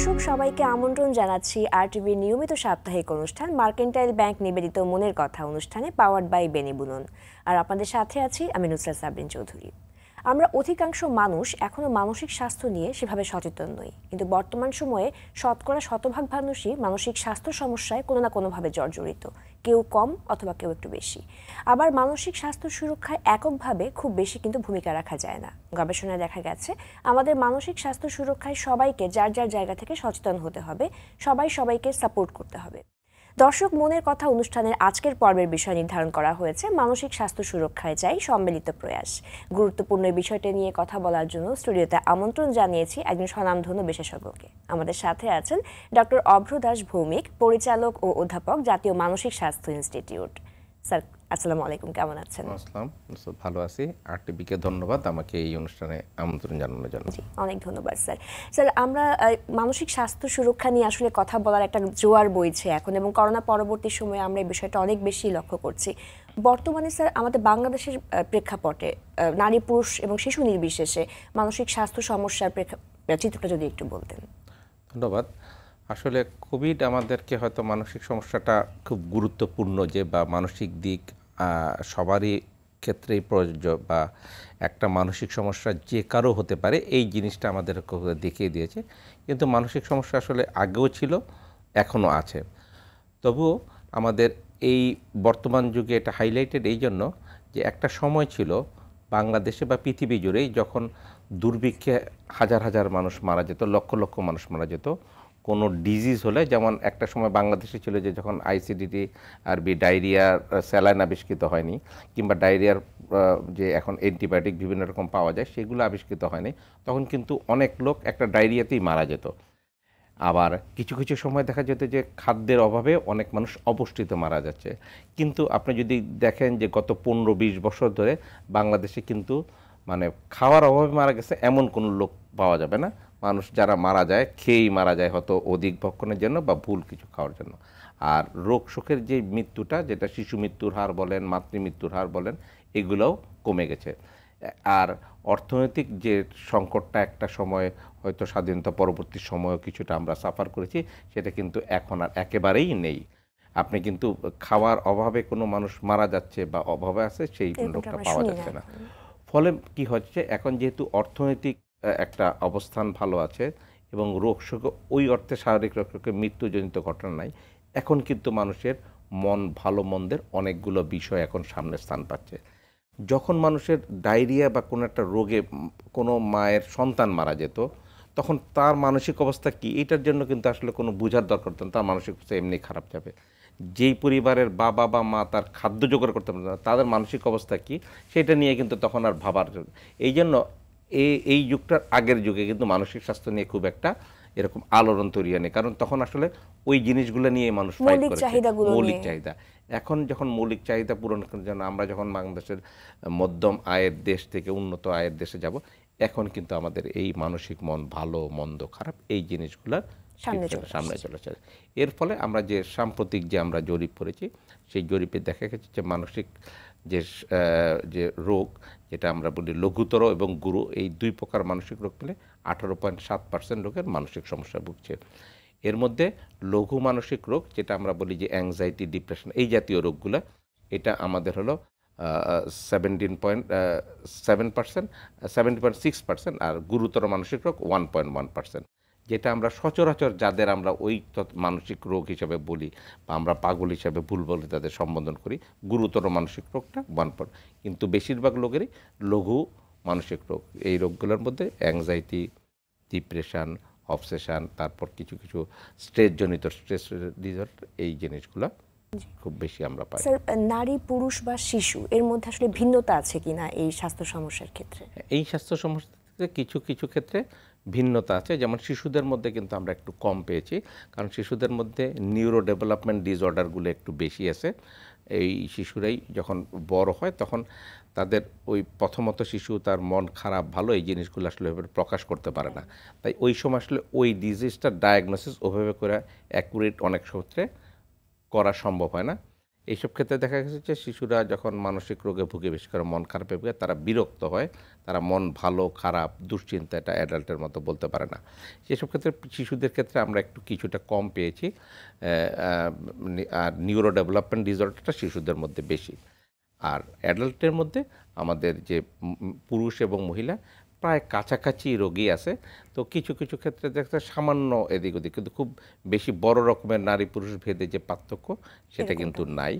দর্শক সবাইকে আমন্ত্রণ জানাচ্ছি আরটিভির নিয়মিত সাপ্তাহিক অনুষ্ঠান মার্কেন্টাইল ব্যাংক নিবেদিত মনের কথা অনুষ্ঠানে পাওয়ার্ড বাই বেনিবুনন। আর আপনাদের সাথে আছি আমি নুসরাত সাবরিন চৌধুরী। আমরা অধিকাংশ মানুষ এখনো মানসিক স্বাস্থ্য নিয়ে সেভাবে সচেতন নই, কিন্তু বর্তমান সময়ে শতকরা শতভাগ মানুষই মানসিক স্বাস্থ্য সমস্যায় কোনো না কোনোভাবে জর্জরিত, কেউ কম অথবা কেউ একটু বেশি। আবার মানসিক স্বাস্থ্য সুরক্ষায় এককভাবে খুব বেশি কিন্তু ভূমিকা রাখা যায় না। গবেষণায় দেখা গেছে আমাদের মানসিক স্বাস্থ্য সুরক্ষায় সবাইকে যার যার জায়গা থেকে সচেতন হতে হবে, সবাই সবাইকে সাপোর্ট করতে হবে। দর্শক মনের কথা অনুষ্ঠানের আজকের পর্বের বিষয় নির্ধারণ করা হয়েছে মানসিক স্বাস্থ্য সুরক্ষায় চাই সম্মিলিত প্রয়াস। গুরুত্বপূর্ণ বিষয়টি নিয়ে কথা বলার জন্য স্টুডিওতে আমন্ত্রণ জানিয়েছি একজন স্বনামধন্য বিশেষজ্ঞকে। আমাদের সাথে আছেন ডক্টর অভ্র দাস ভৌমিক, পরিচালক ও অধ্যাপক, জাতীয় মানসিক স্বাস্থ্য ইনস্টিটিউট। স্যার আসসালামু আলাইকুম, কেমন আছেন? আসসালাম, ভালো আছি। আরটিভিকে ধন্যবাদ আমাকে এই অনুষ্ঠানে আমন্ত্রণ জানানোর জন্য। অনেক ধন্যবাদ স্যার। স্যার, আমরা মানসিক স্বাস্থ্য সুরক্ষা নিয়ে আসলে কথা বলার একটা জোয়ার বইছে এখন, এবং করোনা পরবর্তী সময়ে আমরা এই বিষয়টা অনেক বেশি লক্ষ্য করছি। বর্তমানে স্যার আমাদের বাংলাদেশের প্রেক্ষাপটে নারী পুরুষ এবং শিশু নির্বিশেষে মানসিক স্বাস্থ্য সমস্যার চিত্রটা যদি একটু বলতেন। ধন্যবাদ। আসলে কোভিড আমাদেরকে হয়তো মানসিক সমস্যাটা খুব গুরুত্বপূর্ণ যে বা মানসিক দিক সবারই ক্ষেত্রেই প্রযোজ্য, বা একটা মানসিক সমস্যা যে কারো হতে পারে এই জিনিসটা আমাদের দেখিয়ে দিয়েছে। কিন্তু মানসিক সমস্যা আসলে আগেও ছিল, এখনও আছে। তবুও আমাদের এই বর্তমান যুগে এটা হাইলাইটেড এই জন্য যে একটা সময় ছিল বাংলাদেশে বা পৃথিবী জুড়েই যখন দুর্ভিক্ষে হাজার হাজার মানুষ মারা যেত, লক্ষ লক্ষ মানুষ মারা যেত কোনো ডিজিজ হলে। যেমন একটা সময় বাংলাদেশে ছিল যে যখন আইসিডিটি আরবি ডায়রিয়ার স্যালাইন আবিষ্কৃত হয়নি, কিংবা ডায়রিয়ার যে এখন অ্যান্টিবায়োটিক বিভিন্ন রকম পাওয়া যায় সেগুলো আবিষ্কৃত হয়নি, তখন কিন্তু অনেক লোক একটা ডায়রিয়াতেই মারা যেত। আবার কিছু কিছু সময় দেখা যেত যে খাদ্যের অভাবে অনেক মানুষ অপুষ্টিতে মারা যাচ্ছে। কিন্তু আপনি যদি দেখেন যে গত 15-20 বছর ধরে বাংলাদেশে কিন্তু মানে খাওয়ার অভাবে মারা গেছে এমন কোনো লোক পাওয়া যাবে না। মানুষ যারা মারা যায় খেয়েই মারা যায়, হয়তো অধিক ভক্ষণের জন্য বা ভুল কিছু খাওয়ার জন্য। আর রোগ শোকের যে মৃত্যুটা, যেটা শিশু মৃত্যুর হার বলেন, মাতৃমৃত্যুর হার বলেন, এগুলোও কমে গেছে। আর অর্থনৈতিক যে সংকটটা একটা সময় হয়তো স্বাধীনতা পরবর্তী সময়ও কিছুটা আমরা সাফার করেছি, সেটা কিন্তু এখন আর একেবারেই নেই। আপনি কিন্তু খাওয়ার অভাবে কোনো মানুষ মারা যাচ্ছে বা অভাবে আছে সেই লোকটা পাওয়া যাচ্ছে না। ফলে কি হচ্ছে, এখন যেহেতু অর্থনৈতিক একটা অবস্থান ভালো আছে এবং রোগ শোক ওই অর্থে শারীরিক রোগের মৃত্যুজনিত ঘটনা নাই, এখন কিন্তু মানুষের মন ভালো মন্দের অনেকগুলো বিষয় এখন সামনে স্থান পাচ্ছে। যখন মানুষের ডায়রিয়া বা কোনো একটা রোগে কোনো মায়ের সন্তান মারা যেত, তখন তার মানসিক অবস্থা কী এটার জন্য কিন্তু আসলে কোনো বোঝার দরকার হতো না, তার মানসিক অবস্থা এমনি খারাপ যাবে। যেই পরিবারের বাবা বা মা তার খাদ্য জোগাড় করতে পারে না, তাদের মানসিক অবস্থা কী সেটা নিয়ে কিন্তু তখন আর ভাবার। এই জন্য এই যুগটার আগের যুগে কিন্তু মানসিক স্বাস্থ্য নিয়ে খুব একটা এরকম আলোড়ন তৈরি হয়নি, কারণ তখন আসলে ওই জিনিসগুলো নিয়ে মানুষ ফাইট করেছে, মৌলিক চাহিদা। এখন যখন মৌলিক চাহিদা পূরণ করার জন্য আমরা যখন বাংলাদেশের মধ্যম আয়ের দেশ থেকে উন্নত আয়ের দেশে যাব, এখন কিন্তু আমাদের এই মানসিক মন ভালো মন্দ খারাপ এই জিনিসগুলোর সামনে চলেছে। এর ফলে আমরা যে সাম্প্রতিক যে আমরা জরিপ করেছি, সেই জরিপে দেখা গেছে যে মানসিক যে রোগ, যেটা আমরা বলি লঘুতর এবং গুরু, এই দুই প্রকার মানসিক রোগ পেলে 18.7% লোকের মানসিক সমস্যা ভুগছে। এর মধ্যে লঘু মানসিক রোগ, যেটা আমরা বলি যে অ্যাংজাইটি, ডিপ্রেশন, এই জাতীয় রোগগুলো, এটা আমাদের হলো 70.6%, আর গুরুতর মানসিক রোগ 1.1%। যেটা আমরা সচরাচর যাদের আমরা ওই মানসিক রোগ হিসাবে বলি বা আমরা পাগল হিসাবে ভুল বলে তাদের সম্বোধন করি, গুরুতর মানসিক রোগটা 1%। কিন্তু বেশিরভাগ লোকেরই লঘু মানসিক রোগ। এই রোগগুলোর মধ্যে অ্যাংজাইটি, ডিপ্রেশন, অবসেশন, তারপর কিছু কিছু স্ট্রেসজনিত স্ট্রেস ডিসঅর্ডার, এই জিনিসগুলো খুব বেশি আমরা পাই। স্যার, নারী পুরুষ বা শিশু এর মধ্যে আসলে ভিন্নতা আছে কিনা এই স্বাস্থ্য সমস্যার ক্ষেত্রে? এই স্বাস্থ্য সমস্যাতে কিছু কিছু ক্ষেত্রে ভিন্নতা আছে। যেমন শিশুদের মধ্যে কিন্তু আমরা একটু কম পেয়েছি, কারণ শিশুদের মধ্যে নিউরো ডেভেলপমেন্ট ডিসঅর্ডারগুলো একটু বেশি আছে। এই শিশুরাই যখন বড় হয় তখন তাদের ওই প্রথমত শিশু তার মন খারাপ ভালো এই জিনিসগুলো আসলে প্রকাশ করতে পারে না, তাই ওই সময় আসলে ওই ডিজিজটার ডায়াগনোসিস ওভাবে করে অ্যাকুরেট অনেক ক্ষেত্রে করা সম্ভব হয় না। এইসব ক্ষেত্রে দেখা গেছে যে শিশুরা যখন মানসিক রোগে ভুগে, বিশেষ করে মন খারাপে ভুগে, তারা বিরক্ত হয়, তারা মন ভালো খারাপ দুশ্চিন্তা, এটা অ্যাডাল্টের মতো বলতে পারে না। সেসব ক্ষেত্রে শিশুদের ক্ষেত্রে আমরা একটু কিছুটা কম পেয়েছি, আর নিউরো ডেভেলপমেন্ট ডিসঅর্ডারটা শিশুদের মধ্যে বেশি। আর অ্যাডাল্টের মধ্যে আমাদের যে পুরুষ এবং মহিলা প্রায় কাছাকাছি রোগী আছে। তো কিছু কিছু ক্ষেত্রে দেখা যায় সামান্য এদিক ওদিক, কিন্তু খুব বেশি বড় রকমের নারী পুরুষ ভেদে যে পার্থক্য সেটা কিন্তু নাই।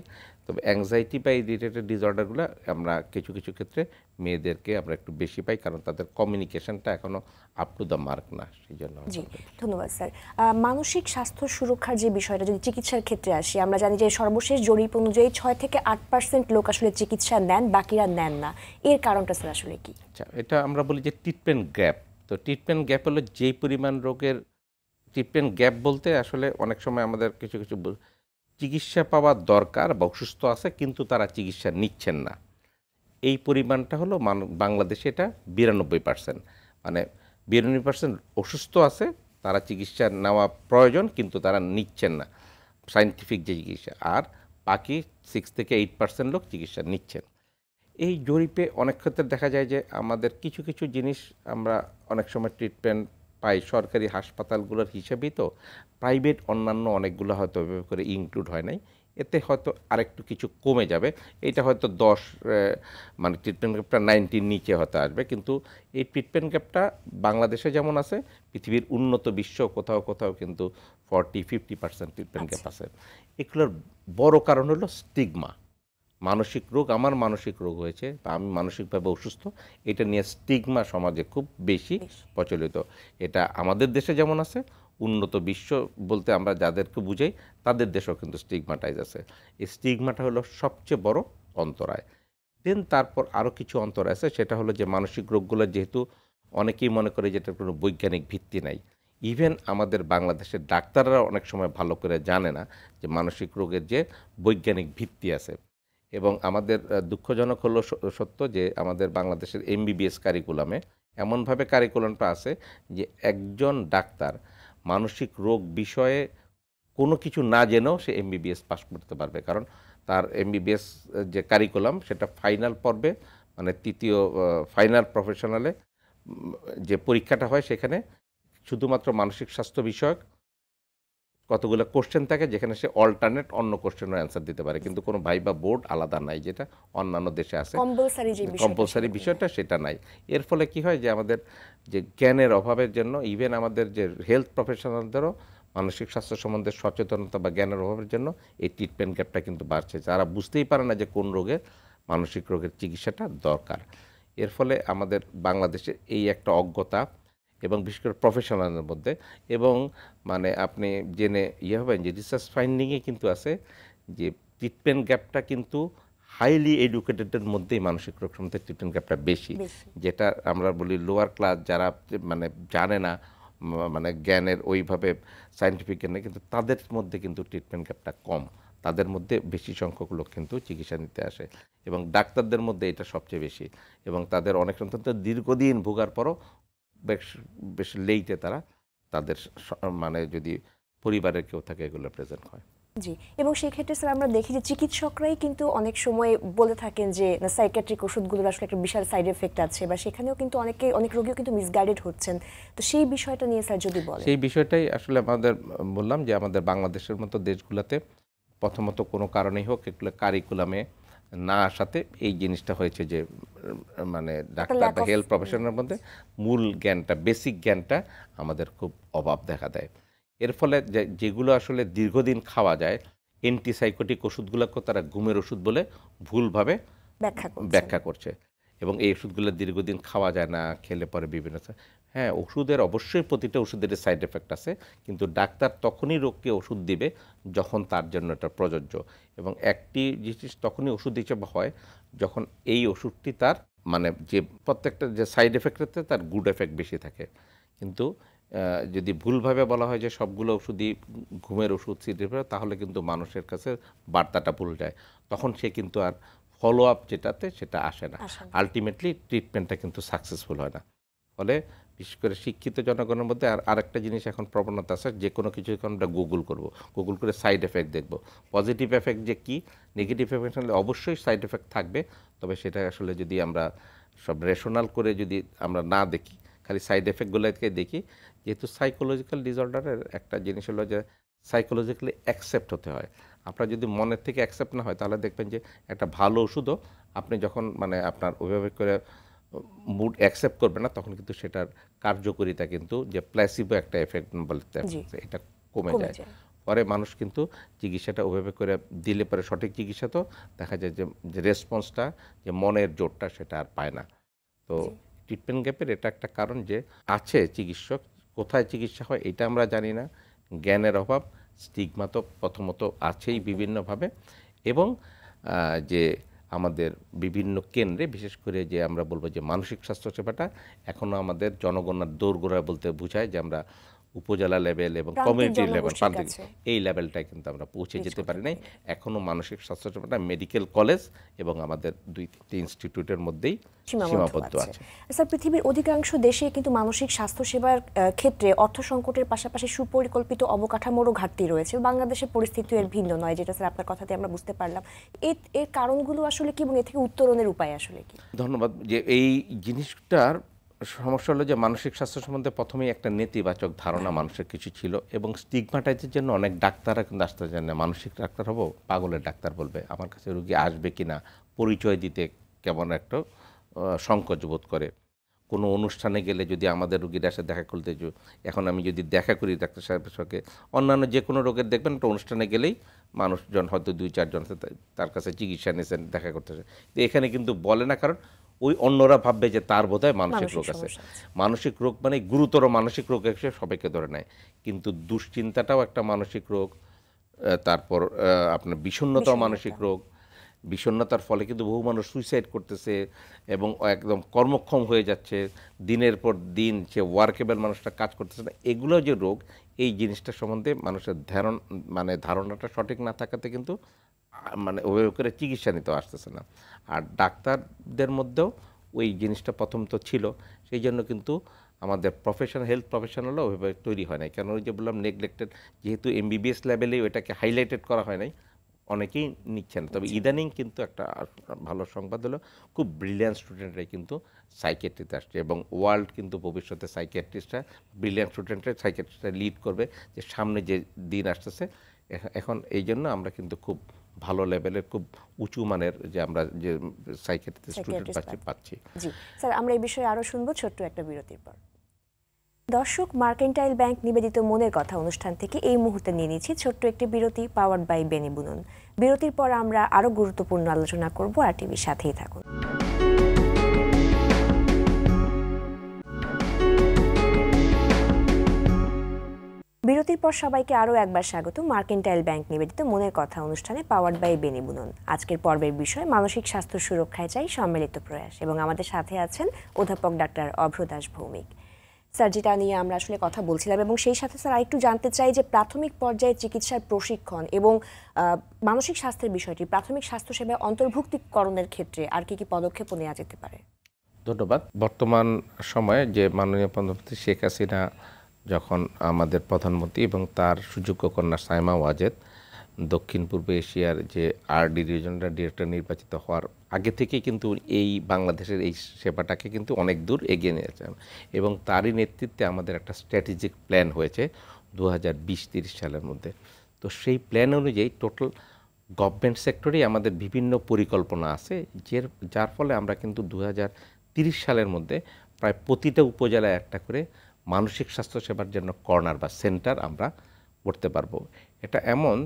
তবে অ্যাংজাইটি বা এই রিলেটেড ডিসঅর্ডারগুলো আমরা কিছু কিছু ক্ষেত্রে মেয়েদেরকে আমরা একটু বেশি পাই, কারণ তাদের কমিউনিকেশনটা এখনও আপ টু দ্য মার্ক না, সেই জন্য। জি, ধন্যবাদ স্যার। মানসিক স্বাস্থ্য সুরক্ষার যে বিষয়টা, যদি চিকিৎসার ক্ষেত্রে আসি, আমরা জানি যে সর্বশেষ জরিপ অনুযায়ী 6 থেকে 8% লোক আসলে চিকিৎসা নেন, বাকিরা নেন না। এর কারণটা স্যার আসলে কি? আচ্ছা, এটা আমরা বলি যে ট্রিটমেন্ট গ্যাপ। তো ট্রিটমেন্ট গ্যাপ হলো যেই পরিমাণ রোগের, ট্রিটমেন্ট গ্যাপ বলতে আসলে অনেক সময় আমাদের কিছু কিছু চিকিৎসা পাওয়ার দরকার বা অসুস্থ আছে কিন্তু তারা চিকিৎসা নিচ্ছেন না, এই পরিমাণটা হলো বাংলাদেশে এটা 92%। মানে 92% অসুস্থ আছে, তারা চিকিৎসা নেওয়া প্রয়োজন কিন্তু তারা নিচ্ছেন না, সায়েন্টিফিক যে চিকিৎসা। আর বাকি 6 থেকে 8% লোক চিকিৎসা নিচ্ছেন। এই জরিপে অনেক ক্ষেত্রে দেখা যায় যে আমাদের কিছু কিছু জিনিস আমরা অনেক সময় ট্রিটমেন্ট পাই সরকারি হাসপাতালগুলোর হিসেবেই, তো প্রাইভেট অন্যান্য অনেকগুলো হয়তো ওইভাবে করে ইনক্লুড হয় নাই, এতে হয়তো আরেকটু কিছু কমে যাবে। এটা হয়তো 10, মানে ট্রিটমেন্ট গ্যাপটা 90 নিচে হয়তো আসবে, কিন্তু এই ট্রিটমেন্ট গ্যাপটা বাংলাদেশে যেমন আছে, পৃথিবীর উন্নত বিশ্ব কোথাও কোথাও কিন্তু 40-50% ট্রিটমেন্ট গ্যাপ আছে। এগুলোর বড় কারণ হলো স্টিগমা। মানসিক রোগ, আমার মানসিক রোগ হয়েছে বা আমি মানসিকভাবে অসুস্থ, এটা নিয়ে স্টিগমা সমাজে খুব বেশি প্রচলিত। এটা আমাদের দেশে যেমন আছে, উন্নত বিশ্ব বলতে আমরা যাদেরকে বুঝাই তাদের দেশেও কিন্তু স্টিগমাটাইজ আছে। এই স্টিগমাটা হলো সবচেয়ে বড় অন্তরায়। দেন তারপর আরও কিছু অন্তরায় আছে, সেটা হলো যে মানসিক রোগগুলো যেহেতু অনেকেই মনে করে যেটার কোনো বৈজ্ঞানিক ভিত্তি নাই। ইভেন আমাদের বাংলাদেশের ডাক্তাররা অনেক সময় ভালো করে জানে না যে মানসিক রোগের যে বৈজ্ঞানিক ভিত্তি আছে। এবং আমাদের দুঃখজনক হলো সত্য যে আমাদের বাংলাদেশের এমবিবিএস কারিকুলামে এমনভাবে কারিকুলামটা আছে যে একজন ডাক্তার মানসিক রোগ বিষয়ে কোনো কিছু না জেনেও সে এমবিবিএস পাস করতে পারবে, কারণ তার এমবিবিএস যে কারিকুলাম সেটা ফাইনাল পর্বে, মানে তৃতীয় ফাইনাল প্রফেশনালে যে পরীক্ষাটা হয়, সেখানে শুধুমাত্র মানসিক স্বাস্থ্য বিষয়ক কতগুলো কোশ্চেন থাকে, যেখানে সে অল্টারনেট অন্য কোশ্চেনের অ্যান্সার দিতে পারে, কিন্তু কোনো ভাইবা বোর্ড আলাদা নাই, যেটা অন্যান্য দেশে আছে। কম্পালসারি বিষয়টা সেটা নাই। এর ফলে কি হয় যে আমাদের যে জ্ঞানের অভাবের জন্য ইভেন আমাদের যে হেলথ প্রফেশনালদেরও মানসিক স্বাস্থ্য সম্বন্ধে সচেতনতা বা জ্ঞানের অভাবের জন্য এই ট্রিটমেন্ট গ্যাপটা কিন্তু বাড়ছে। যারা বুঝতেই পারে না যে কোন রোগের, মানসিক রোগের চিকিৎসাটা দরকার। এর ফলে আমাদের বাংলাদেশে এই একটা অজ্ঞতা, এবং বিশেষ করে প্রফেশনালের মধ্যে, এবং মানে আপনি জেনে হবেন যে রিসার্চ ফাইন্ডিংয়ে কিন্তু আছে যে ট্রিটমেন্ট গ্যাপটা কিন্তু হাইলি এডুকেটেডের মধ্যেই মানসিক রোগ সম্বন্ধে ট্রিটমেন্ট গ্যাপটা বেশি। যেটা আমরা বলি লোয়ার ক্লাস, যারা মানে জানে না, মানে জ্ঞানের ওইভাবে সায়েন্টিফিক জ্ঞান নেই, কিন্তু তাদের মধ্যে কিন্তু ট্রিটমেন্ট গ্যাপটা কম, তাদের মধ্যে বেশি সংখ্যক লোক কিন্তু চিকিৎসা নিতে আসে, এবং ডাক্তারদের মধ্যে এটা সবচেয়ে বেশি। এবং তাদের অনেক অন্তত দীর্ঘদিন ভোগার পরও বেশ লেইটে তারা তাদের মানে যদি পরিবারের কেউ থাকে এগুলো প্রেজেন্ট হয়। জি, এবং সেই ক্ষেত্রে স্যার আমরা দেখি যে চিকিৎসকরাই কিন্তু অনেক সময় বলে থাকেন যে না, সাইকিয়াট্রিক ওষুধগুলোর আসলে একটা বিশাল সাইড এফেক্ট আছে, বা সেখানেও কিন্তু অনেক রোগীও কিন্তু মিসগাইডেড হচ্ছেন। তো সেই বিষয়টা নিয়ে স্যার যদি বলেন। সেই বিষয়টাই আসলে আমাদের বললাম যে আমাদের বাংলাদেশের মতো দেশগুলোতে প্রথমত কোনো কারণেই হোক এগুলো কারিকুলামে না আসাতে এই জিনিসটা হয়েছে যে মানে ডাক্তার বা হেলথ প্রফেশনের মধ্যে মূল জ্ঞানটা, বেসিক জ্ঞানটা আমাদের খুব অভাব দেখা দেয়। এর ফলে যেগুলো আসলে দীর্ঘদিন খাওয়া যায়, অ্যান্টিসাইকোটিক ওষুধগুলোকে তারা ঘুমের ওষুধ বলে ভুলভাবে ব্যাখ্যা করছে, এবং এই ওষুধগুলো দীর্ঘদিন খাওয়া যায় না, খেলে পরে বিভিন্ন, হ্যাঁ ওষুধের অবশ্যই প্রতিটা ওষুধের সাইড এফেক্ট আছে, কিন্তু ডাক্তার তখনই রোগকে ওষুধ দিবে যখন তার জন্য এটা প্রযোজ্য, এবং একটি জিনিস তখনই ওষুধ হিসেবে হয় যখন এই ওষুধটি তার মানে যে প্রত্যেকটা যে সাইড এফেক্টেতে তার গুড এফেক্ট বেশি থাকে। কিন্তু যদি ভুলভাবে বলা হয় যে সবগুলো ওষুধই ঘুমের ওষুধ তাহলে কিন্তু মানুষের কাছে বার্তাটা ভুল যায়, তখন সে কিন্তু আর ফলো আপ যেটাতে সেটা আসে না, আলটিমেটলি ট্রিটমেন্টটা কিন্তু সাকসেসফুল হয় না। ফলে বিশেষ করে শিক্ষিত জনগণের মধ্যে আরেকটা জিনিস এখন প্রবণতা আছে, যে কোনো কিছু এখন আমরা গুগল করে সাইড এফেক্ট দেখব। পজিটিভ এফেক্ট যে কি, নেগেটিভ এফেক্ট হলে অবশ্যই সাইড এফেক্ট থাকবে, তবে সেটা আসলে যদি আমরা সব রেশনাল করে যদি আমরা না দেখি, খালি সাইড এফেক্টগুলোকে দেখি, যেহেতু সাইকোলজিক্যাল ডিসঅর্ডারের একটা জিনিস হলো যে সাইকোলজিক্যালি অ্যাকসেপ্ট হতে হয়। আপনার যদি মনের থেকে অ্যাকসেপ্ট না হয়, তাহলে দেখবেন যে একটা ভালো ওষুধও আপনি যখন মানে আপনার ওইভাবে করে মুড অ্যাকসেপ্ট করবে না, তখন কিন্তু সেটার কার্যকরিতা কিন্তু যে প্ল্যাসিবো একটা এফেক্ট বলতে এটা কমে যায়। পরে মানুষ কিন্তু চিকিৎসাটা ওইভাবে করে দিলে পরে সঠিক চিকিৎসা তো দেখা যায় যে রেসপন্সটা, যে মনের জোরটা সেটা আর পায় না। তো ট্রিটমেন্ট গ্যাপের এটা একটা কারণ যে আছে চিকিৎসক, কোথায় চিকিৎসা হয় এটা আমরা জানি না, জ্ঞানের অভাব, স্টিগমা তো প্রথমত আছেই বিভিন্নভাবে, এবং যে আমাদের বিভিন্ন কেন্দ্রে বিশেষ করে যে আমরা বলবো যে মানসিক স্বাস্থ্য সেবাটা এখনও আমাদের জনগণের দোরগোড়া বলতে বোঝায় যে আমরা উপজেলা লেভেল এবং কমিউনিটি লেভেল, প্রান্তিক এই লেভেলটায় কিন্তু আমরা পৌঁছে যেতে পারি নাই। এখনও মানসিক স্বাস্থ্য সেবাটা মেডিকেল কলেজ এবং আমাদের 2-3 ইনস্টিটিউটের মধ্যেই সীমাবদ্ধ আছে। স্যার, পৃথিবীর অধিকাংশ দেশে কিন্তু মানসিক স্বাস্থ্য সেবার ক্ষেত্রে অর্থ সংকটের পাশাপাশি সুপরিকল্পিত অবকাঠামোরও ঘাটতি রয়েছে। বাংলাদেশের পরিস্থিতি এর ভিন্ন নয়, যেটা স্যার আপনার কথাতে আমরা বুঝতে পারলাম। এর কারণগুলো আসলে কি এবং এ থেকে উত্তরণের উপায় আসলে কি? ধন্যবাদ। যে এই জিনিসটার সমস্যা হলো যে মানসিক স্বাস্থ্য সম্বন্ধে প্রথমেই একটা নেতিবাচক ধারণা মানুষের কিছু ছিল, এবং স্টিগমাটাইজের জন্য অনেক ডাক্তাররা কিন্তু আসতে চান না। মানসিক ডাক্তার হবো, পাগলের ডাক্তার বলবে, আমার কাছে রুগী আসবে কি না, পরিচয় দিতে কেমন একটা সংকোচ বোধ করে। কোনো অনুষ্ঠানে গেলে যদি আমাদের রুগীর আসে দেখা করতে, এখন আমি যদি দেখা করি ডাক্তার সাহেবের সঙ্গে, অন্যান্য যে কোনো রোগের দেখবেন একটা অনুষ্ঠানে গেলেই মানুষজন হয়তো 2-4 জন তার কাছে চিকিৎসা নিয়েছেন, দেখা করতেছে। তো এখানে কিন্তু বলে না, কারণ ওই অন্যরা ভাববে যে তার বোধহয় মানসিক রোগ আছে। মানসিক রোগ মানে গুরুতর মানসিক রোগ হিসেবে সবাইকে ধরে নেয়, কিন্তু দুশ্চিন্তাটাও একটা মানসিক রোগ। তারপর আপনার বিষণ্ণতাও মানসিক রোগ। বিষণ্ণতার ফলে কিন্তু বহু মানুষ সুইসাইড করতেছে এবং একদম কর্মক্ষম হয়ে যাচ্ছে, দিনের পর দিন সে ওয়ার্কেবল মানুষটা কাজ করতেছে না। এগুলো যে রোগ, এই জিনিসটা সম্বন্ধে মানুষের ধারণাটা সঠিক না থাকাতে কিন্তু মানে ওইভাবে করে চিকিৎসা নিতে আসতেছে না। আর ডাক্তারদের মধ্যেও ওই জিনিসটা প্রথম তো ছিল, সেই জন্য কিন্তু আমাদের হেলথ প্রফেশনালও ওইভাবে তৈরি হয় নাই। কেন ওই যে বললাম নেগলেক্টেড, যেহেতু MBBS লেভেলেই ওইটাকে হাইলাইটেড করা হয় নাই, অনেকেই নিচ্ছেন। তবে ইদানিং কিন্তু একটা ভালো সংবাদ হলো, খুব ব্রিলিয়ান্ট স্টুডেন্টরাই কিন্তু সাইকিয়াট্রিতে আসছে, এবং ওয়ার্ল্ড কিন্তু ভবিষ্যতে সাইকিয়াট্রিস্টরা, ব্রিলিয়ান্ট স্টুডেন্টরা সাইকিয়াট্রিস্টরা লিড করবে, যে সামনে যে দিন আসতেছে। এখন এই জন্য আমরা কিন্তু খুব ভালো লেভেলের, খুব উঁচু মানের যে আমরা যে সাইকিয়াট্রিস্ট স্টুডেন্ট পাচ্ছি। জি স্যার, আমরা এই বিষয়ে আরও শুনবো ছোট্ট একটা বিরতির পর। দর্শক, মার্কেন্টাইল ব্যাংক নিবেদিত মনের কথা অনুষ্ঠান থেকে এই মুহূর্তে নিয়ে নিচ্ছি ছোট্ট একটি বিরতি, পাওয়ার্ড বাই বেনি বুনন। বিরতির পর আমরা আরও গুরুত্বপূর্ণ আলোচনা করব, আর টিভির সাথেই থাকুন। বিরতির পর সবাইকে আরও একবার স্বাগত মার্কেন্টাইল ব্যাংক নিবেদিত মনের কথা অনুষ্ঠানে, পাওয়ার্ড বাই বেনি বুনন। আজকের পর্বের বিষয় মানসিক স্বাস্থ্য সুরক্ষায় চাই সম্মিলিত প্রয়াস, এবং আমাদের সাথে আছেন অধ্যাপক ডাক্তার অভ্র দাস ভৌমিক। স্যার, যেটা নিয়ে আমরা আসলে কথা বলছিলাম, এবং সেই সাথে স্যার আরেকটু জানতে চাই যে প্রাথমিক পর্যায়ে চিকিৎসার প্রশিক্ষণ এবং মানসিক স্বাস্থ্যের বিষয়টি প্রাথমিক স্বাস্থ্যসেবায় অন্তর্ভুক্তিকরণের ক্ষেত্রে আর কি কি পদক্ষেপ নেওয়া যেতে পারে? ধন্যবাদ। বর্তমান সময়ে যে মাননীয় প্রধানমন্ত্রী শেখ হাসিনা যখন আমাদের প্রধানমন্ত্রী এবং তার সুযোগ্য কন্যা সাইমা ওয়াজেদ দক্ষিণ পূর্ব এশিয়ার যে RD রিজনাল ডিরেক্টর নির্বাচিত হওয়ার আগে থেকেই কিন্তু এই বাংলাদেশের এই সেবাটাকে কিন্তু অনেক দূর এগিয়ে নিয়েছেন, এবং তারই নেতৃত্বে আমাদের একটা স্ট্র্যাটেজিক প্ল্যান হয়েছে 2020-30 সালের মধ্যে। তো সেই প্ল্যান অনুযায়ী টোটাল গভর্নমেন্ট সেক্টরেই আমাদের বিভিন্ন পরিকল্পনা আছে, যার ফলে আমরা কিন্তু 2030 সালের মধ্যে প্রায় প্রতিটা উপজেলায় একটা করে মানসিক স্বাস্থ্য সেবার জন্য কর্নার বা সেন্টার আমরা করতে পারবো। এটা এমন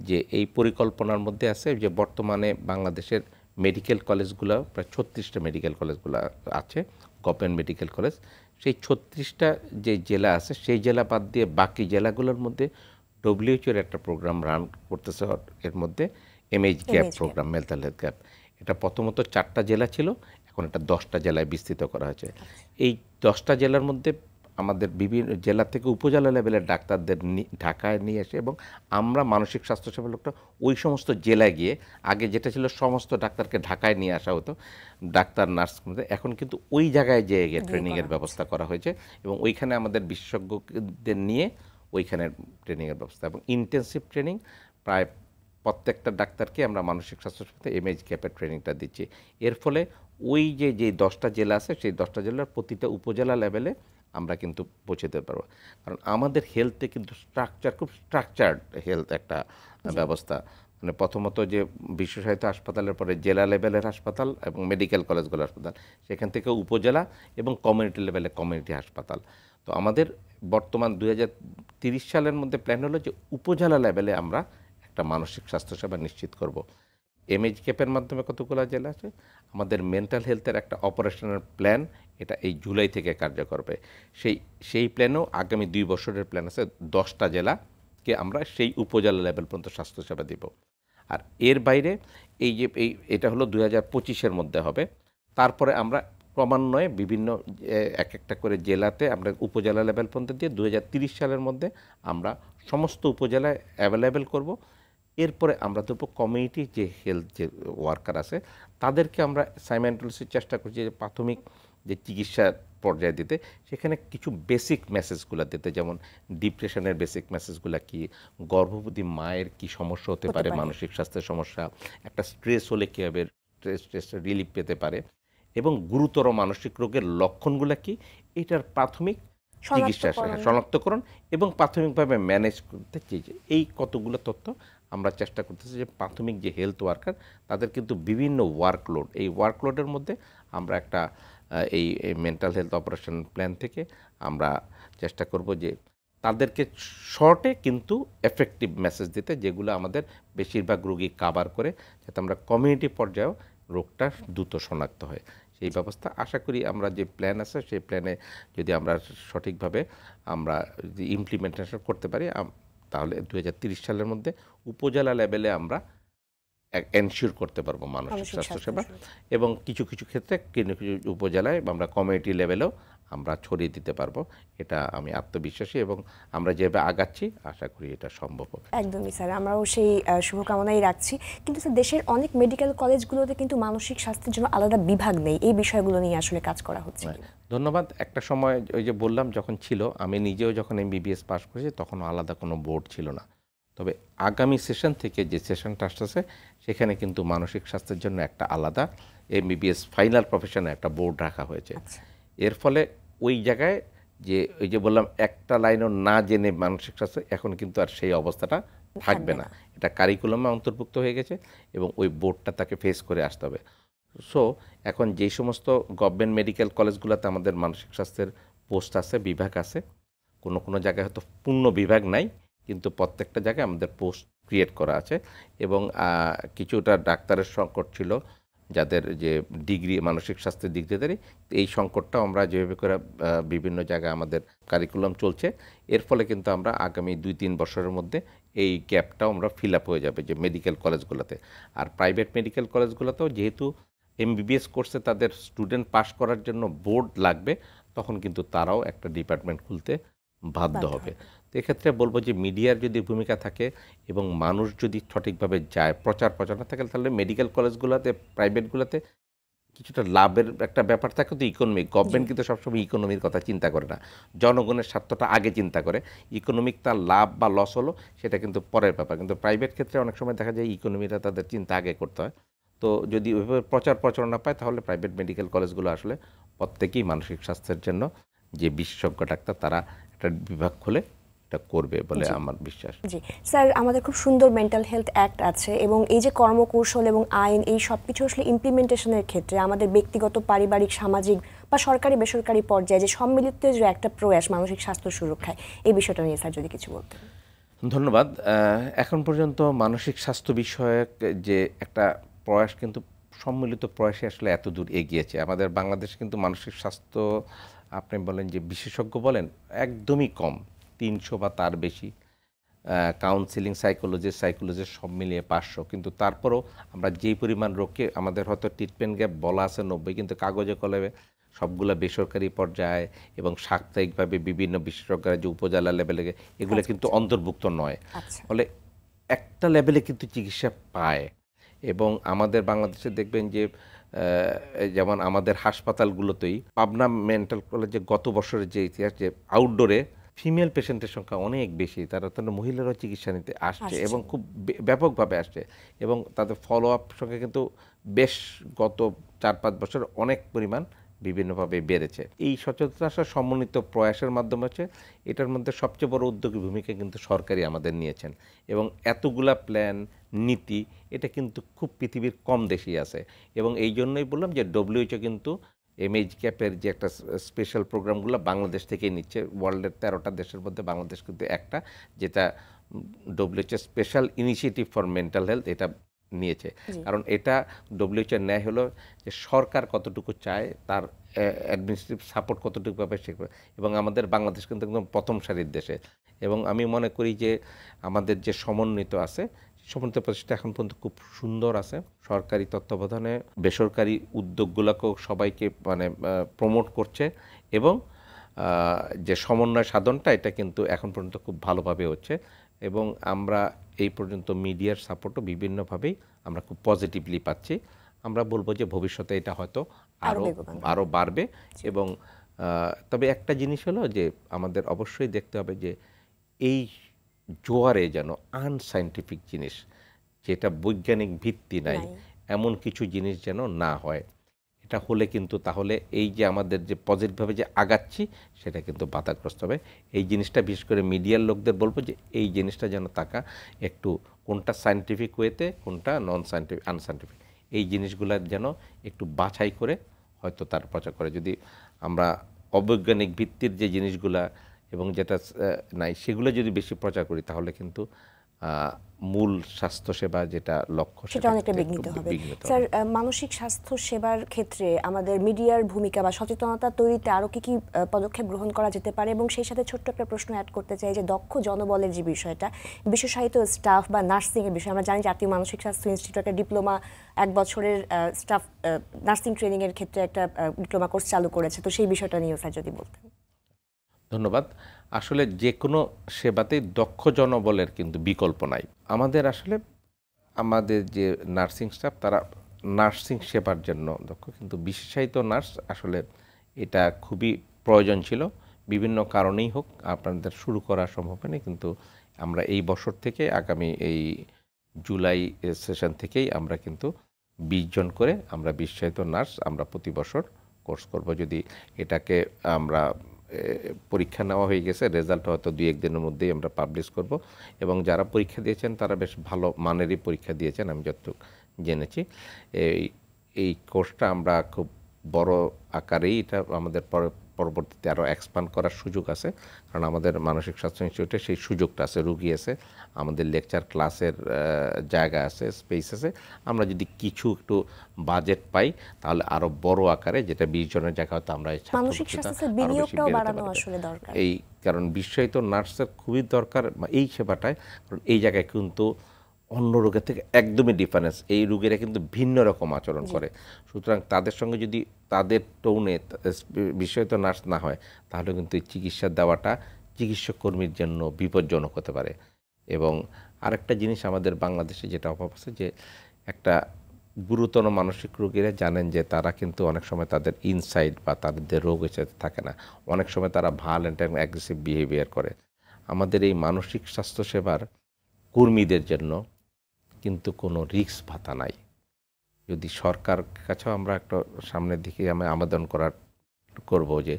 যে এই পরিকল্পনার মধ্যে আছে যে বর্তমানে বাংলাদেশের মেডিকেল কলেজগুলো প্রায় 36টা মেডিকেল কলেজগুলো আছে, গভর্নমেন্ট মেডিকেল কলেজ। সেই 36টা যে জেলা আছে, সেই জেলা বাদ দিয়ে বাকি জেলাগুলোর মধ্যে WHO এর একটা প্রোগ্রাম রান করতেছে, এর মধ্যে MH gap program, mental health gap. এটা প্রথমত 4টা জেলা ছিল, এখন এটা 10টা জেলায় বিস্তৃত করা হয়েছে। এই 10টা জেলার মধ্যে আমাদের বিভিন্ন জেলা থেকে উপজেলা লেভেলের ডাক্তারদের ঢাকায় নিয়ে এসে এবং আমরা মানসিক স্বাস্থ্যসেবা লোকটা ওই সমস্ত জেলায় গিয়ে, আগে যেটা ছিল সমস্ত ডাক্তারকে ঢাকায় নিয়ে আসা হতো ডাক্তার নার্স, এখন কিন্তু ওই জায়গায় যেয়ে গিয়ে ট্রেনিংয়ের ব্যবস্থা করা হয়েছে এবং ওইখানে আমাদের বিশেষজ্ঞদের নিয়ে ওইখানে ট্রেনিংয়ের ব্যবস্থা এবং ইন্টেন্সিভ ট্রেনিং প্রায় প্রত্যেকটা ডাক্তারকে আমরা মানসিক স্বাস্থ্য এমএইচ ক্যাপের ট্রেনিংটা দিচ্ছি। এর ফলে ওই যে 10টা জেলা আছে সেই 10টা জেলার প্রতিটা উপজেলা লেভেলে আমরা কিন্তু পৌঁছে দিতে পারবো, কারণ আমাদের হেলথে কিন্তু খুব স্ট্রাকচার্ড হেলথ একটা ব্যবস্থা। মানে প্রথমত যে বিশেষায়িত হাসপাতালের পরে জেলা লেভেলের হাসপাতাল এবং মেডিকেল কলেজগুলো হাসপাতাল, সেখান থেকে উপজেলা এবং কমিউনিটি লেভেলে কমিউনিটি হাসপাতাল। তো আমাদের বর্তমান 2030 সালের মধ্যে প্ল্যান হলো যে উপজেলা লেভেলে আমরা একটা মানসিক স্বাস্থ্যসেবা নিশ্চিত করব। এমএইচ ক্যাপের মাধ্যমে কতগুলো জেলা আছে, আমাদের মেন্টাল হেলথের একটা অপারেশনাল প্ল্যান, এটা এই জুলাই থেকে কার্যকর হবে। সেই প্ল্যানেও আগামী 2 বছরের প্ল্যান আছে, 10টা জেলাকে আমরা সেই উপজেলা লেভেল পর্যন্ত স্বাস্থ্যসেবা দিব। আর এর বাইরে এটা হলো 2025-এর মধ্যে হবে। তারপরে আমরা ক্রমান্বয়ে বিভিন্ন একটা করে জেলাতে আমরা উপজেলা লেভেল পর্যন্ত দিয়ে 2030 সালের মধ্যে আমরা সমস্ত উপজেলায় অ্যাভেলেবেল করব। এরপরে আমরা দেবো কমিউনিটি যে হেলথ যে ওয়ার্কার আছে তাদেরকে আমরা সাইমেন্টালসির চেষ্টা করছি যে প্রাথমিক যে চিকিৎসার পর্যায়ে দিতে, সেখানে কিছু বেসিক মেসেজগুলো দিতে, যেমন ডিপ্রেশনের বেসিক মেসেজগুলো কি, গর্ভবতী মায়ের কি সমস্যা হতে পারে, মানসিক স্বাস্থ্যের সমস্যা, একটা স্ট্রেস হলে কীভাবে স্ট্রেস রিলিফ পেতে পারে, এবং গুরুতর মানসিক রোগের লক্ষণগুলো কি, এটার প্রাথমিক চিকিৎসা শনাক্তকরণ এবং প্রাথমিকভাবে ম্যানেজ করতে চেয়েছে। এই কতগুলো তথ্য আমরা চেষ্টা করতেছি যে প্রাথমিক যে হেলথ ওয়ার্কার তাদের কিন্তু বিভিন্ন ওয়ার্কলোড, এই ওয়ার্কলোডের মধ্যে আমরা একটা এই মেন্টাল হেলথ অপারেশন প্ল্যান থেকে আমরা চেষ্টা করব যে তাদেরকে শর্টে কিন্তু এফেক্টিভ মেসেজ দিতে, যেগুলো আমাদের বেশিরভাগ রোগী কাভার করে, যাতে আমরা কমিউনিটি পর্যায়েও রোগটা দ্রুত শনাক্ত হয়। সেই ব্যবস্থা আশা করি আমরা যে প্ল্যান আছে সেই প্ল্যানে যদি আমরা সঠিকভাবে আমরা যদি ইমপ্লিমেন্টেশন করতে পারি, তাহলে 2030 সালের মধ্যে উপজেলা লেভেলে আমরা এনশিওর করতে পারবো মানসিক স্বাস্থ্যসেবা, এবং কিছু কিছু ক্ষেত্রে কিছু উপজেলায় আমরা কমিউনিটি লেভেলেও আমরা ছড়িয়ে দিতে পারবো। এটা আমি আত্মবিশ্বাসী এবং আমরা যেভাবে আগাচ্ছি আশা করি এটা সম্ভব হবে। একদমই স্যার, আমরাও সেই শুভকামনাই রাখছি। কিন্তু স্যার, দেশের অনেক মেডিকেল কলেজগুলোতে কিন্তু মানসিক স্বাস্থ্যের জন্য আলাদা বিভাগ নেই, এই বিষয়গুলো নিয়ে আসলে কাজ করা হচ্ছে। ধন্যবাদ। একটা সময় ওই যে বললাম যখন ছিল, আমি নিজেও যখন MBBS পাস করেছি তখন আলাদা কোনো বোর্ড ছিল না। তবে আগামী সেশন থেকে যে সেশনটা আসতেছে সেখানে কিন্তু মানসিক স্বাস্থ্যের জন্য একটা আলাদা MBBS ফাইনাল প্রফেশনে একটা বোর্ড রাখা হয়েছে। এর ফলে ওই জায়গায় যে ওই যে বললাম একটা লাইনও না জেনে মানসিক স্বাস্থ্য, এখন কিন্তু আর সেই অবস্থাটা থাকবে না। এটা কারিকুলামে অন্তর্ভুক্ত হয়ে গেছে এবং ওই বোর্ডটা তাকে ফেস করে আসতে হবে। সো এখন যেই সমস্ত গভর্নমেন্ট মেডিকেল কলেজগুলোতে আমাদের মানসিক স্বাস্থ্যের পোস্ট আছে, বিভাগ আছে, কোনো কোনো জায়গায় হয়তো পূর্ণ বিভাগ নাই, কিন্তু প্রত্যেকটা জায়গায় আমাদের পোস্ট ক্রিয়েট করা আছে। এবং কিছুটা ডাক্তারের সংকট ছিল, যাদের যে ডিগ্রি মানসিক স্বাস্থ্যের দিক দিয়ে, এই সংকটটাও আমরা যেভাবে করে বিভিন্ন জায়গায় আমাদের কারিকুলাম চলছে, এর ফলে কিন্তু আমরা আগামী 2-3 বছরের মধ্যে এই গ্যাপটাও আমরা ফিল আপ হয়ে যাবে যে মেডিকেল কলেজগুলোতে। আর প্রাইভেট মেডিকেল কলেজগুলোতেও যেহেতু MBBS কোর্সে তাদের স্টুডেন্ট পাস করার জন্য বোর্ড লাগবে, তখন কিন্তু তারাও একটা ডিপার্টমেন্ট খুলতে বাধ্য হবে। তো এক্ষেত্রে বলবো যে মিডিয়ার যদি ভূমিকা থাকে এবং মানুষ যদি সঠিকভাবে যায়, প্রচার প্রচারণা থাকে, তাহলে মেডিকেল কলেজগুলোতে প্রাইভেটগুলোতে কিছুটা লাভের একটা ব্যাপার থাকে। তো ইকোনমিক গভর্নমেন্ট কিন্তু সবসময় ইকোনমির কথা চিন্তা করে না, জনগণের স্বার্থটা আগে চিন্তা করে। ইকোনমিক তার লাভ বা লস হলো সেটা কিন্তু পরের ব্যাপার, কিন্তু প্রাইভেট ক্ষেত্রে অনেক সময় দেখা যায় ইকোনমিটা তাদের চিন্তা আগে করতে হয়। তো যদি ওইভাবে প্রচার প্রচারণা পায় তাহলে প্রাইভেট মেডিকেল কলেজগুলো আসলে প্রত্যেকেই মানসিক স্বাস্থ্যের জন্য যে বিশেষজ্ঞ ডাক্তার তারা একটা বিভাগ খুলে এটা করবে বলে আমার বিশ্বাস। জি স্যার, আমাদের খুব সুন্দর মেন্টাল হেলথ অ্যাক্ট আছে এবং এই যে কর্মকৌশল এবং আইন, এই সব কিছু আসলে ইমপ্লিমেন্টেশনের ক্ষেত্রে আমাদের ব্যক্তিগত, পারিবারিক, সামাজিক বা সরকারি বেসরকারি পর্যায়ে যে সম্মিলিত যে একটা প্রয়াস মানসিক স্বাস্থ্য সুরক্ষায়, এই বিষয়টা নিয়ে স্যার যদি কিছু বলতেন। ধন্যবাদ। এখন পর্যন্ত মানসিক স্বাস্থ্য বিষয়ক যে একটা প্রয়াস, কিন্তু সম্মিলিত প্রয়াসে আসলে এত দূর এগিয়েছে আমাদের বাংলাদেশ, কিন্তু মানসিক স্বাস্থ্য আপনি বলেন যে বিশেষজ্ঞ বলেন একদমই কম, 300 বা তার বেশি, কাউন্সিলিং সাইকোলজিস্ট সব মিলিয়ে 500, কিন্তু তারপরও আমরা যেই পরিমাণ রোগকে, আমাদের হয়তো ট্রিটমেন্ট গ্যাপ বলা আছে 90, কিন্তু কাগজে কলমে সবগুলা বেসরকারি পর্যায়ে এবং সাপ্তাহিকভাবে বিভিন্ন বিশেষজ্ঞরা যে উপজেলা লেভেলে এগুলো কিন্তু অন্তর্ভুক্ত নয়। ফলে একটা লেভেলে কিন্তু চিকিৎসা পায়। এবং আমাদের বাংলাদেশে দেখবেন যে যেমন আমাদের হাসপাতালগুলোতেই পাবনা মেন্টাল কলেজে গত বছরের যে ইতিহাস, যে আউটডোরে ফিমেল পেশেন্টের সংখ্যা অনেক বেশি, তারা মহিলারাও চিকিৎসা নিতে আসছে এবং খুব ব্যাপকভাবে আসছে এবং তাদের ফলো আপ সংখ্যা কিন্তু বেশ গত 4-5 বছর অনেক পরিমাণ বিভিন্নভাবে বেড়েছে। এই সচেতনতা সমন্বিত প্রয়াসের মাধ্যমে হচ্ছে এটার মধ্যে সবচেয়ে বড় উদ্যোগী ভূমিকা কিন্তু সরকারই আমাদের নিয়েছেন এবং এতগুলা প্ল্যান নীতি এটা কিন্তু খুব পৃথিবীর কম দেশেই আছে। এবং এই জন্যই বললাম যে WHO কিন্তু এমএইচ ক্যাপের যে একটা স্পেশাল প্রোগ্রামগুলো বাংলাদেশ থেকেই নিচ্ছে। ওয়ার্ল্ডের 13টা দেশের মধ্যে বাংলাদেশ কিন্তু একটা, যেটা WHO special initiative for mental health এটা নিয়েছে। কারণ এটা WHO ন্যায় হলো যে সরকার কতটুকু চায়, তার অ্যাডমিনিস্ট্রেটিভ সাপোর্ট কতটুকু পাবে সেগুলো, এবং আমাদের বাংলাদেশ কিন্তু একদম প্রথম সারির দেশে। এবং আমি মনে করি যে আমাদের যে সমন্বিত আছে, সমন্বিত প্রচেষ্টা এখন পর্যন্ত খুব সুন্দর আছে। সরকারি তত্ত্বাবধানে বেসরকারি উদ্যোগগুলোকেও সবাইকে প্রমোট করছে এবং যে সমন্বয় সাধনটা এটা কিন্তু এখন পর্যন্ত খুব ভালোভাবে হচ্ছে। এবং আমরা এই পর্যন্ত মিডিয়ার সাপোর্টও বিভিন্নভাবেই আমরা খুব পজিটিভলি পাচ্ছি। আমরা বলবো যে ভবিষ্যতে এটা হয়তো আরও বাড়বে। এবং তবে একটা জিনিস হলো যে আমাদের অবশ্যই দেখতে হবে যে এই জোয়ারে যেন আনসাইন্টিফিক জিনিস, যেটা বৈজ্ঞানিক ভিত্তি নাই, এমন কিছু জিনিস যেন না হয়। এটা হলে কিন্তু তাহলে এই যে আমাদের যে পজিটিভভাবে যে আগাচ্ছি সেটা কিন্তু বাধাগ্রস্ত হবে। এই জিনিসটা বিশেষ করে মিডিয়ার লোকদের বলবো যে এই জিনিসটা যেন তাকা একটু কোনটা সায়েন্টিফিক ওয়েতে, কোনটা নন সায়েন্টিফিক আনসায়েন্টিফিক, এই জিনিসগুলো যেন একটু বাছাই করে হয়তো তার প্রচার করে। যদি আমরা অবৈজ্ঞানিক ভিত্তির যে জিনিসগুলা এবং যেটা নাই সেগুলো যদি বেশি প্রচার করি তাহলে কিন্তু মূল স্বাস্থ্যসেবা যেটা লক্ষ্য সেটা অনেকটা বিঘ্নিত হবে। স্যার, মানসিক স্বাস্থ্য সেবার ক্ষেত্রে আমাদের মিডিয়ার ভূমিকা বা সচেতনতা তৈরিতে আরও কি পদক্ষেপ গ্রহণ করা যেতে পারে? এবং সেই সাথে ছোট্ট একটা প্রশ্ন অ্যাড করতে চাই যে দক্ষ জনবলের যে বিষয়টা, বিশেষায়িত স্টাফ বা নার্সিংয়ের বিষয়, আমরা জানি জাতীয় মানসিক স্বাস্থ্য ইনস্টিটিউট একটা ডিপ্লোমা 1 বছরের স্টাফ নার্সিং ট্রেনিংয়ের ক্ষেত্রে একটা ডিপ্লোমা কোর্স চালু করেছে, তো সেই বিষয়টা নিয়েও স্যার যদি বলতেন। ধন্যবাদ। আসলে যে কোনো সেবাতেই দক্ষ জনবলের কিন্তু বিকল্প নাই। আমাদের যে নার্সিং স্টাফ তারা নার্সিং সেবার জন্য দক্ষ, কিন্তু বিশেষায়িত নার্স আসলে এটা খুবই প্রয়োজন ছিল। বিভিন্ন কারণেই হোক আপনাদের শুরু করা সম্ভব হয়নি, কিন্তু আমরা এই বছর থেকে আগামী এই জুলাই সেশন থেকেই আমরা কিন্তু 20 জন করে আমরা বিশেষায়িত নার্স আমরা প্রতি বছর কোর্স করব। যদি এটাকে আমরা পরীক্ষা নেওয়া হয়ে গেছে, রেজাল্ট হয়তো 2-1 দিনের মধ্যেই আমরা পাবলিশ করব। এবং যারা পরীক্ষা দিয়েছেন তারা বেশ ভালো মানেরই পরীক্ষা দিয়েছেন আমি যতটুকু জেনেছি। এই কোর্সটা আমরা খুব বড় আকারেই এটা আমাদের পরবর্তীতে আরও এক্সপান্ড করার সুযোগ আছে, কারণ আমাদের মানসিক স্বাস্থ্য ইনস্টিটিউটে সেই সুযোগটা আছে, রুগী আছে, আমাদের লেকচার ক্লাসের জায়গা আছে, স্পেস আছে। আমরা যদি কিছু একটু বাজেট পাই তাহলে আরও বড় আকারে, যেটা 20 জনের জায়গা হয়তো আমরা এই কারণ বিশেষায়িত নার্সের খুবই দরকার এই সেবাটায়। কারণ এই জায়গায় কিন্তু অন্য রোগের থেকে একদমই ডিফারেন্স, এই রোগীরা কিন্তু ভিন্ন রকম আচরণ করে। সুতরাং তাদের সঙ্গে যদি তাদের টোনে বিশেষায়িত নার্স না হয় তাহলে কিন্তু এই চিকিৎসা দেওয়াটা চিকিৎসক কর্মীর জন্য বিপজ্জনক হতে পারে। এবং আরেকটা জিনিস আমাদের বাংলাদেশে যেটা অভাব আছে, যে একটা গুরুতর মানসিক রোগীরা জানেন যে তারা কিন্তু অনেক সময় তাদের ইনসাইড বা তাদের রোগ এসে থাকে না, অনেক সময় তারা ভায়োলেন্ট এবং অ্যাগ্রেসিভ বিহেভিয়ার করে। আমাদের এই মানসিক স্বাস্থ্যসেবার কর্মীদের জন্য কিন্তু কোনো রিস্ক ভাতা নাই। যদি সরকার কাছেও আমরা একটা সামনের দিকে আবেদন করব যে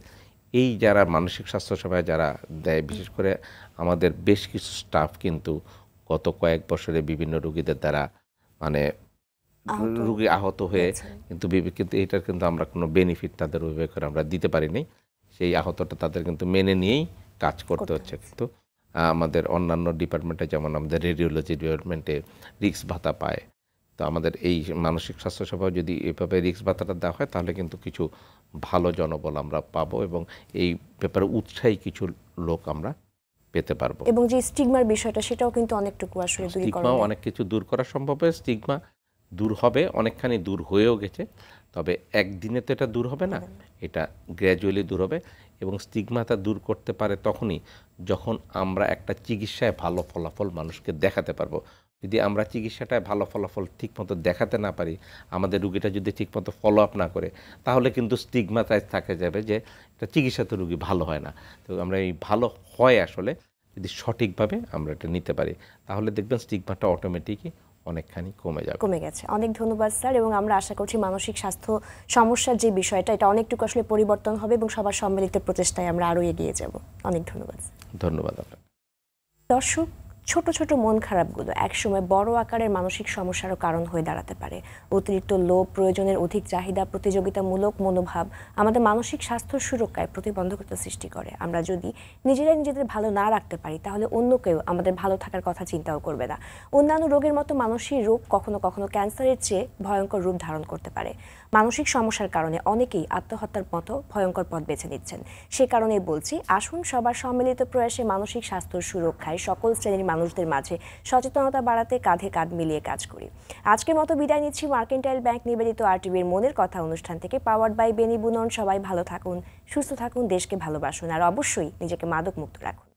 এই যারা মানসিক স্বাস্থ্যসেবায় যারা দেয়, বিশেষ করে আমাদের বেশ কিছু স্টাফ কিন্তু গত কয়েক বছরে বিভিন্ন রোগীদের দ্বারা রোগী আহত হয়ে কিন্তু এটার কিন্তু আমরা কোনো বেনিফিট তাদের ওইভাবে করে আমরা দিতে পারিনি। সেই আহতটা তাদের কিন্তু মেনে নিয়েই কাজ করতে হচ্ছে। কিন্তু আমাদের অন্যান্য ডিপার্টমেন্টে, যেমন আমাদের রেডিওলজি ডিপার্টমেন্টে রিস্ক ভাতা পায়, তো আমাদের এই মানসিক স্বাস্থ্যসেবাও যদি এভাবে রিস্ক ভাতাটা দেওয়া হয় তাহলে কিন্তু কিছু ভালো জনবল আমরা পাবো এবং এই ব্যাপারে উৎসাহী কিছু লোক আমরা পেতে পারবো। এবং যে স্টিগমার বিষয়টা সেটাও কিন্তু অনেকটুকু আসলে স্টিগমা অনেক কিছু দূর করা সম্ভব। স্টিগমা দূর হবে, অনেকখানি দূর হয়েও গেছে। তবে একদিনে তো এটা দূর হবে না, এটা গ্র্যাজুয়ালি দূর হবে এবং স্টিগমাটা দূর করতে পারে তখনই যখন আমরা একটা চিকিৎসায় ভালো ফলাফল মানুষকে দেখাতে পারবো। যদি আমরা চিকিৎসাটায় ভালো ফলাফল ঠিকমতো দেখাতে না পারি, আমাদের রুগীটা যদি ঠিকমতো ফলো আপ না করে, তাহলে কিন্তু স্টিগমাটায় থাকে যাবে যে এটা চিকিৎসাতে রুগী ভালো হয় না। তো আমরা এই ভালো হয় আসলে যদি সঠিকভাবে আমরা এটা নিতে পারি, তাহলে দেখবেন স্টিগমাটা অটোমেটিকই অনেকখানি কমে যাবে। কমে গেছে। অনেক ধন্যবাদ স্যার, এবং আমরা আশা করছি মানসিক স্বাস্থ্য সমস্যার যে বিষয়টা এটা অনেকটুকু আসলে পরিবর্তন হবে এবং সবার সম্মিলিত প্রচেষ্টায় আমরা আরও এগিয়ে যাব। অনেক ধন্যবাদ। ধন্যবাদ আপনাকে। দর্শক, ছোট ছোট মন খারাপগুলো একসময় বড় আকারের মানসিক সমস্যারও কারণ হয়ে দাঁড়াতে পারে। অতিরিক্ত লোভ, প্রয়োজনের অধিক চাহিদা, প্রতিযোগিতামূলক মনোভাব আমাদের মানসিক স্বাস্থ্য সুরক্ষায় প্রতিবন্ধকতা সৃষ্টি করে। আমরা যদি নিজেদের ভালো না রাখতে পারি, তাহলে অন্য কেউ আমাদের ভালো থাকার কথা চিন্তাও করবে না। অন্যান্য রোগের মতো মানসিক রোগ কখনো কখনো ক্যান্সারের চেয়ে ভয়ঙ্কর রূপ ধারণ করতে পারে। মানসিক সমস্যার কারণে অনেকেই আত্মহত্যার মতো ভয়ঙ্কর পথ বেছে নিচ্ছেন। সে কারণেই বলছি, আসুন সবার সম্মিলিত প্রয়াসে মানসিক স্বাস্থ্য সুরক্ষায় সকল শ্রেণীর মানুষদের মাঝে সচেতনতা বাড়াতে কাঁধে কাঁধ মিলিয়ে কাজ করি। আজকের মতো বিদায় নিচ্ছি মার্কেন্টাইল ব্যাংক নিবেদিত আরটিভির মনের কথা অনুষ্ঠান থেকে, পাওয়ার্ড বাই বেনি বুনন। সবাই ভালো থাকুন, সুস্থ থাকুন, দেশকে ভালোবাসুন, আর অবশ্যই নিজেকে মাদক মুক্ত রাখুন।